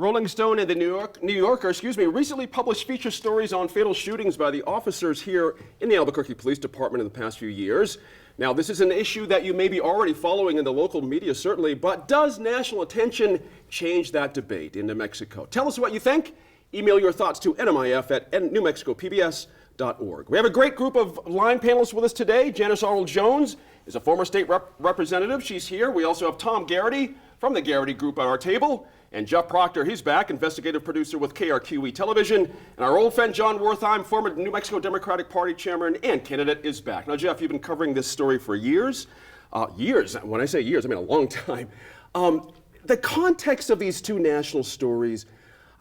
Rolling Stone and the New Yorker, recently published feature stories on fatal shootings by the officers here in the Albuquerque Police Department in the past few years. Now, this is an issue that you may be already following in the local media, certainly, but does national attention change that debate in New Mexico? Tell us what you think. Email your thoughts to nmif@newmexicopbs.org. We have a great group of line panelists with us today. Janice Arnold-Jones is a former state representative. She's here. We also have Tom Garrity from the Garrity Group at our table. And Jeff Proctor, he's back, investigative producer with KRQE Television. And our old friend John Wertheim, former New Mexico Democratic Party chairman and candidate, is back. Now, Jeff, you've been covering this story for years. When I say years, I mean a long time. The context of these two national stories,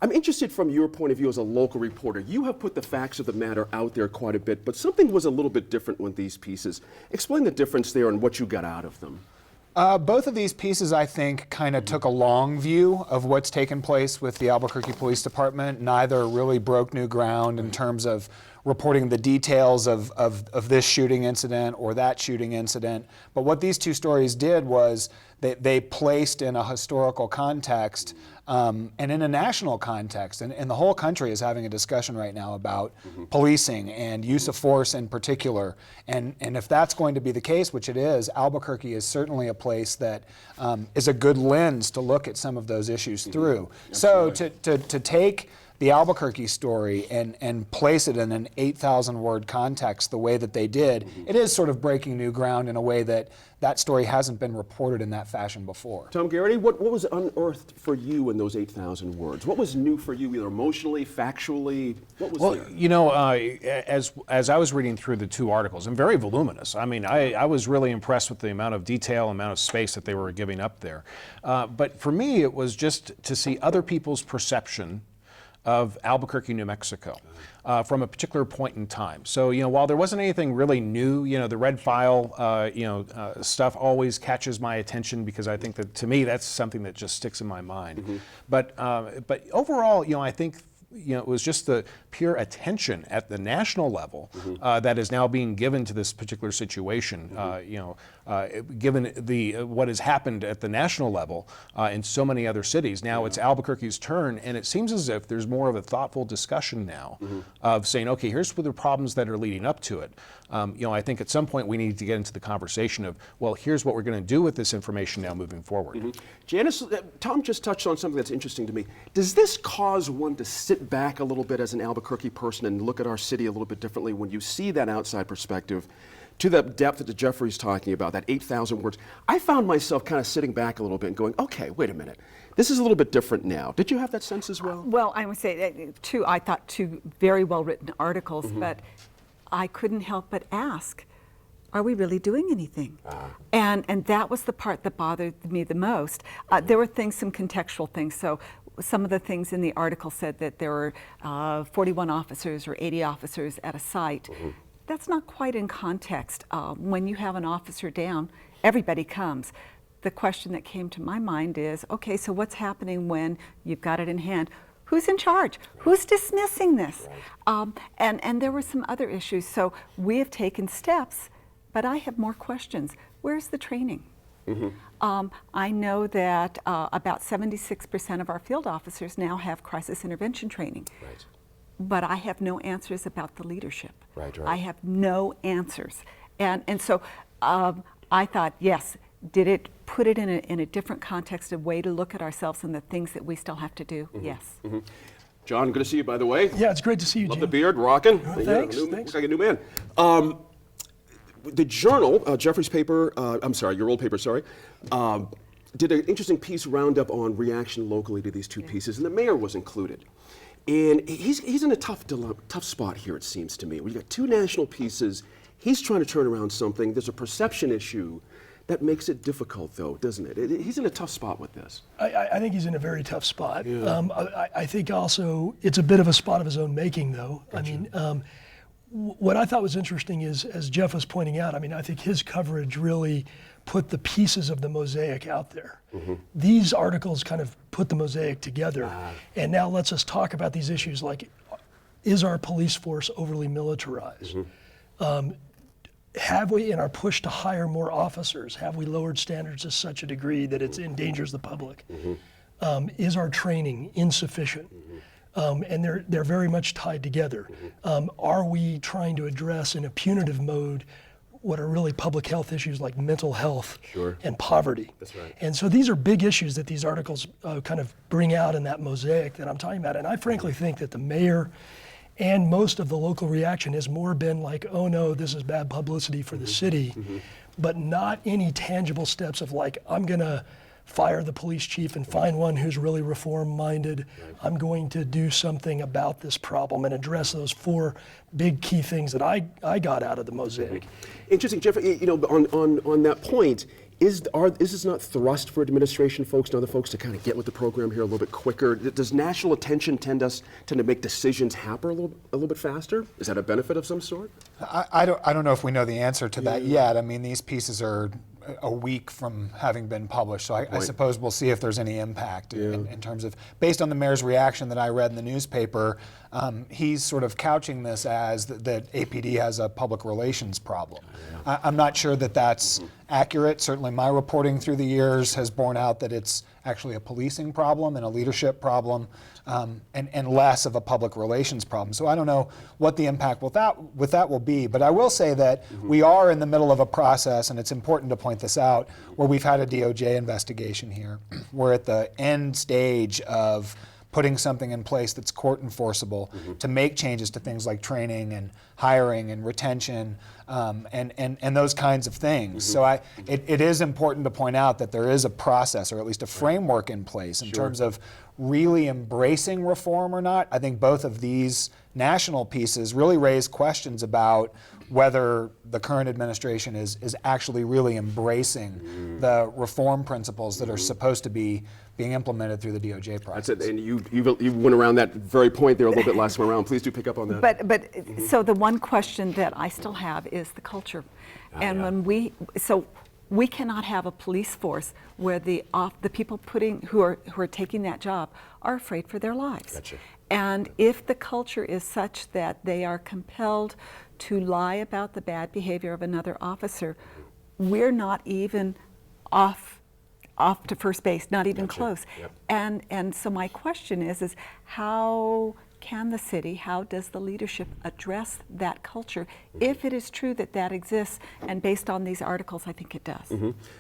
I'm interested from your point of view as a local reporter. You have put the facts of the matter out there quite a bit, but something was a little bit different with these pieces. Explain the difference there and what you got out of them. Both of these pieces, I think, kind of took a long view of what's taken place with the Albuquerque Police Department. Neither really broke new ground in terms of reporting the details of this shooting incident or that shooting incident. But what these two stories did was they placed in a historical context and in a national context. And the whole country is having a discussion right now about policing and use of force in particular. And if that's going to be the case, which it is, Albuquerque is certainly a place that is a good lens to look at some of those issues through. So to take the Albuquerque story and place it in an 8,000-word context the way that they did, it is sort of breaking new ground in a way that story hasn't been reported in that fashion before. Tom Garrity, what was unearthed for you in those 8,000 words? What was new for you, either emotionally, factually? What was there? You know, as I was reading through the two articles, and very voluminous. I mean, I was really impressed with the amount of detail, amount of space that they were giving up there. But for me, it was just to see other people's perception of Albuquerque, New Mexico, from a particular point in time. So, you know, while there wasn't anything really new, you know, the red file, stuff always catches my attention because I think that, to me, that's something that just sticks in my mind. But overall, you know, I think, you know, it was just the pure attention at the national level that is now being given to this particular situation. Given what has happened at the national level in so many other cities, now it's Albuquerque's turn, and it seems as if there's more of a thoughtful discussion now of saying, okay, here's what the problems that are leading up to it. I think at some point we need to get into the conversation of, well, here's what we're going to do with this information now moving forward. Janice, Tom just touched on something that's interesting to me. Does this cause one to sit back a little bit as an Albuquerque person and look at our city a little bit differently when you see that outside perspective to the depth that Jeffrey's talking about, that 8,000 words? I found myself kind of sitting back a little bit and going, okay, wait a minute. This is a little bit different now. Did you have that sense as well? Well, I would say I thought two very well written articles, but I couldn't help but ask, are we really doing anything? And that was the part that bothered me the most. There were some contextual things. So some of the things in the article said that there were 41 officers or 80 officers at a site. That's not quite in context. When you have an officer down, everybody comes. The question that came to my mind is, okay, so what's happening when you've got it in hand? Who's in charge? Who's dismissing this? And there were some other issues. So we have taken steps, but I have more questions. Where's the training? I know that about 76% of our field officers now have crisis intervention training. But I have no answers about the leadership. I have no answers. And so I thought, yes, did it put it in a different context, a way to look at ourselves and the things that we still have to do? Yes. John, good to see you, by the way. Yeah, it's great to see you, Love Jim. the beard, rocking. Thanks. Looks like a new man. The Journal, Jeffrey's paper, your old paper, did an interesting piece roundup on reaction locally to these two pieces, and the mayor was included. And he's in a tough spot here, it seems to me. We've got two national pieces. He's trying to turn around something. There's a perception issue that makes it difficult, though, doesn't it? He's in a tough spot with this. I think he's in a very tough spot. I think also it's a bit of a spot of his own making, though. Gotcha. I mean, what I thought was interesting is, as Jeff was pointing out, I mean, I think his coverage really put the pieces of the mosaic out there. These articles kind of put the mosaic together, and now lets us talk about these issues like, is our police force overly militarized? Have we, in our push to hire more officers, have we lowered standards to such a degree that it endangers the public? Is our training insufficient? And they're very much tied together. Are we trying to address in a punitive mode what are really public health issues like mental health and poverty? That's right. And so these are big issues that these articles kind of bring out in that mosaic that I'm talking about. And I frankly think that the mayor and most of the local reaction has more been like, oh no, this is bad publicity for the city, but not any tangible steps of like, I'm gonna fire the police chief and find one who's really reform-minded. I'm going to do something about this problem and address those 4 big key things that I got out of the mosaic. Interesting, Jeff. You know, on that point, is this not thrust for administration folks and other folks to kind of get with the program here a little bit quicker? Does national attention tend to make decisions happen a little bit faster? Is that a benefit of some sort? I don't know if we know the answer to that yet. I mean, these pieces are a week from having been published, so I suppose we'll see if there's any impact in terms of, based on the mayor's reaction that I read in the newspaper, he's sort of couching this as that APD has a public relations problem. I'm not sure that that's accurate. Certainly my reporting through the years has borne out that it's actually a policing problem and a leadership problem, and less of a public relations problem. So I don't know what the impact with that will be, but I will say that we are in the middle of a process, and it's important to point this out, where we've had a DOJ investigation here. We're at the end stage of putting something in place that's court enforceable to make changes to things like training and hiring and retention and those kinds of things. So it is important to point out that there is a process, or at least a framework in place in terms of really embracing reform or not. I think both of these national pieces really raise questions about whether the current administration is actually really embracing the reform principles that are supposed to be being implemented through the DOJ process. That's it. And you went around that very point there a little bit last time around. Please do pick up on that. But so the one question that I still have is the culture. And when we cannot have a police force where the people who are taking that job are afraid for their lives. Gotcha. And if the culture is such that they are compelled to lie about the bad behavior of another officer, we're not even off to first base, not even close. Yep. And so my question is how can the city, how does the leadership address that culture if it is true that that exists? And based on these articles, I think it does.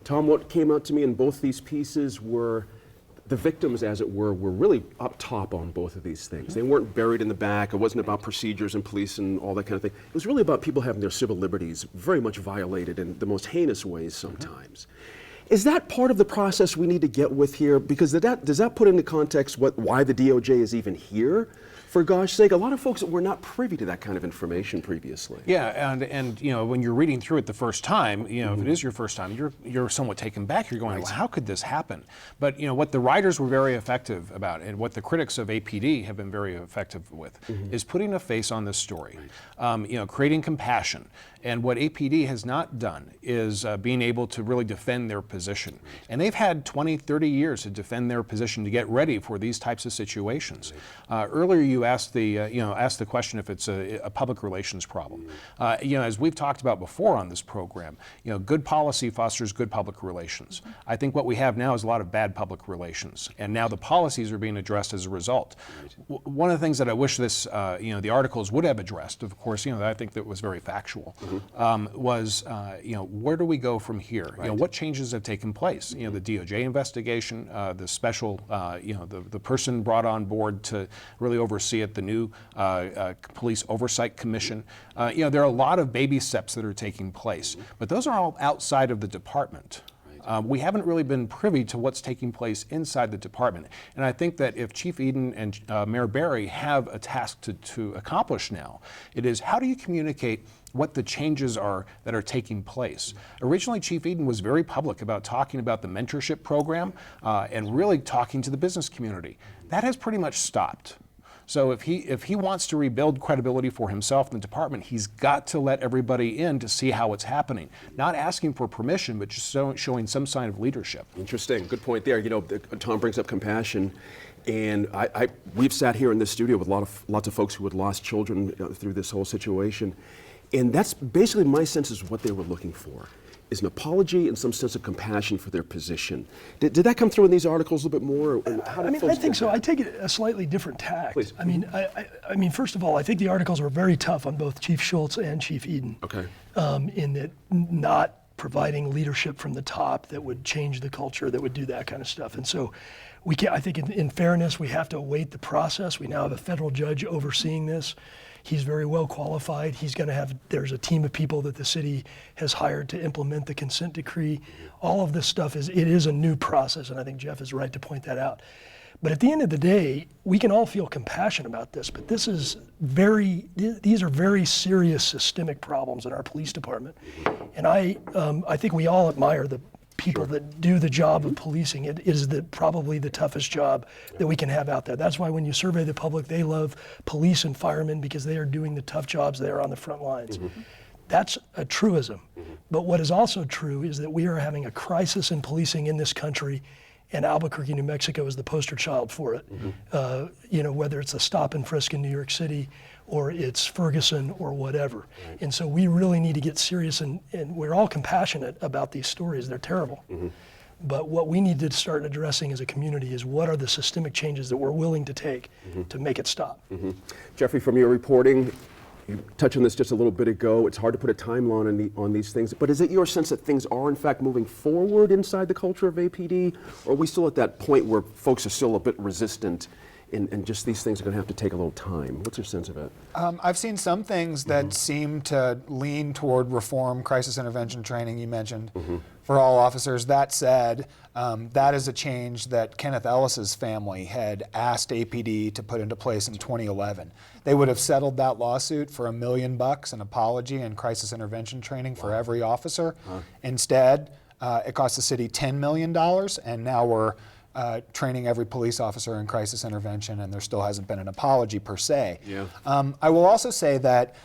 Tom, what came out to me in both these pieces were the victims, as it were really up top on both of these things. They weren't buried in the back. It wasn't about procedures and police and all that kind of thing. It was really about people having their civil liberties very much violated in the most heinous ways sometimes. Is that part of the process we need to get with here? Because does that put into context why the DOJ is even here? For gosh sake, a lot of folks were not privy to that kind of information previously. Yeah, and you know, when you're reading through it the first time, you know, if it is your first time, you're somewhat taken back. You're going, well, how could this happen? But you know, what the writers were very effective about, and what the critics of APD have been very effective with, is putting a face on this story. You know, creating compassion. And what APD has not done is being able to really defend their position. And they've had 20, 30 years to defend their position to get ready for these types of situations. Earlier, you asked the question if it's a public relations problem. You know, as we've talked about before on this program, you know, good policy fosters good public relations. I think what we have now is a lot of bad public relations, and now the policies are being addressed as a result. One of the things that I wish this, you know, the articles would have addressed, of course, you know, that I think that was very factual, was, you know, where do we go from here? You know, what changes have taken place? You know, the DOJ investigation, the special, you know, the person brought on board to really oversee it, the new Police Oversight Commission. You know, there are a lot of baby steps that are taking place, but those are all outside of the department. We haven't really been privy to what's taking place inside the department. And I think that if Chief Eden and Mayor Barry have a task to accomplish now, it is how do you communicate what the changes are that are taking place. Originally, Chief Eden was very public about talking about the mentorship program and really talking to the business community. That has pretty much stopped. So if he wants to rebuild credibility for himself in the department, he's got to let everybody in to see how it's happening. Not asking for permission, but just showing some sign of leadership. Interesting, good point there. You know, Tom brings up compassion, and we've sat here in this studio with lots of folks who had lost children through this whole situation, and that's basically my sense is what they were looking for. is an apology and some sense of compassion for their position. Did that come through in these articles a little bit more? Or how did I mean, folks I think get so. that? I take it a slightly different tact. Please. I mean, I mean, first of all, I think the articles were very tough on both Chief Schultz and Chief Eden. Okay. In that not providing leadership from the top that would change the culture, that would do that kind of stuff. And so we can't, I think in fairness, we have to await the process. We now have a federal judge overseeing this. He's very well qualified. He's going to have, there's a team of people that the city has hired to implement the consent decree. All of this stuff it is a new process, and I think Jeff is right to point that out. But at the end of the day, we can all feel compassion about this, but these are very serious systemic problems in our police department. And I think we all admire the people that do the job of policing. It is probably the toughest job that we can have out there. That's why when you survey the public, they love police and firemen because they are doing the tough jobs there on the front lines. That's a truism. But what is also true is that we are having a crisis in policing in this country, and Albuquerque, New Mexico is the poster child for it. You know, whether it's a stop and frisk in New York City or it's Ferguson or whatever. And so we really need to get serious, and we're all compassionate about these stories. They're terrible. But what we need to start addressing as a community is what are the systemic changes that we're willing to take to make it stop. Jeffrey, from your reporting, you touched on this just a little bit ago. It's hard to put a timeline on these things, but is it your sense that things are in fact moving forward inside the culture of APD, or are we still at that point where folks are still a bit resistant and just these things are going to have to take a little time? What's your sense of it? I've seen some things that seem to lean toward reform, crisis intervention training you mentioned, for all officers. That said, that is a change that Kenneth Ellis's family had asked APD to put into place in 2011. They would have settled that lawsuit for $1 million, an apology and crisis intervention training for every officer. Instead, it cost the city $10 million, and now we're training every police officer in crisis intervention, and there still hasn't been an apology per se. Yeah. I will also say that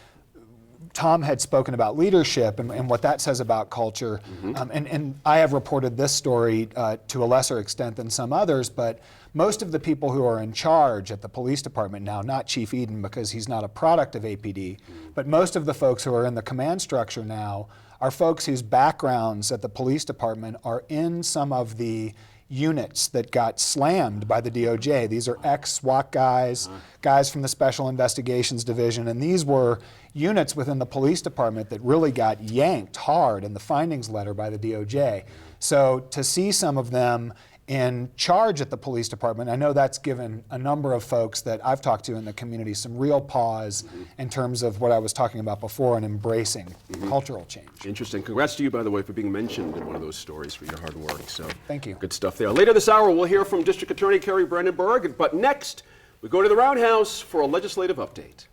Tom had spoken about leadership and what that says about culture, and I have reported this story to a lesser extent than some others, but most of the people who are in charge at the police department now, not Chief Eden because he's not a product of APD, but most of the folks who are in the command structure now are folks whose backgrounds at the police department are in some of the units that got slammed by the DOJ. These are ex-SWAT guys, guys from the Special Investigations Division, and these were units within the police department that really got yanked hard in the findings letter by the DOJ. So to see some of them in charge at the police department, I know that's given a number of folks that I've talked to in the community some real pause in terms of what I was talking about before and embracing cultural change. Interesting. Congrats to you, by the way, for being mentioned in one of those stories for your hard work. So Thank you. Good stuff there. Later this hour, we'll hear from District Attorney Kerry Brandenburg. But next, we go to the Roundhouse for a legislative update.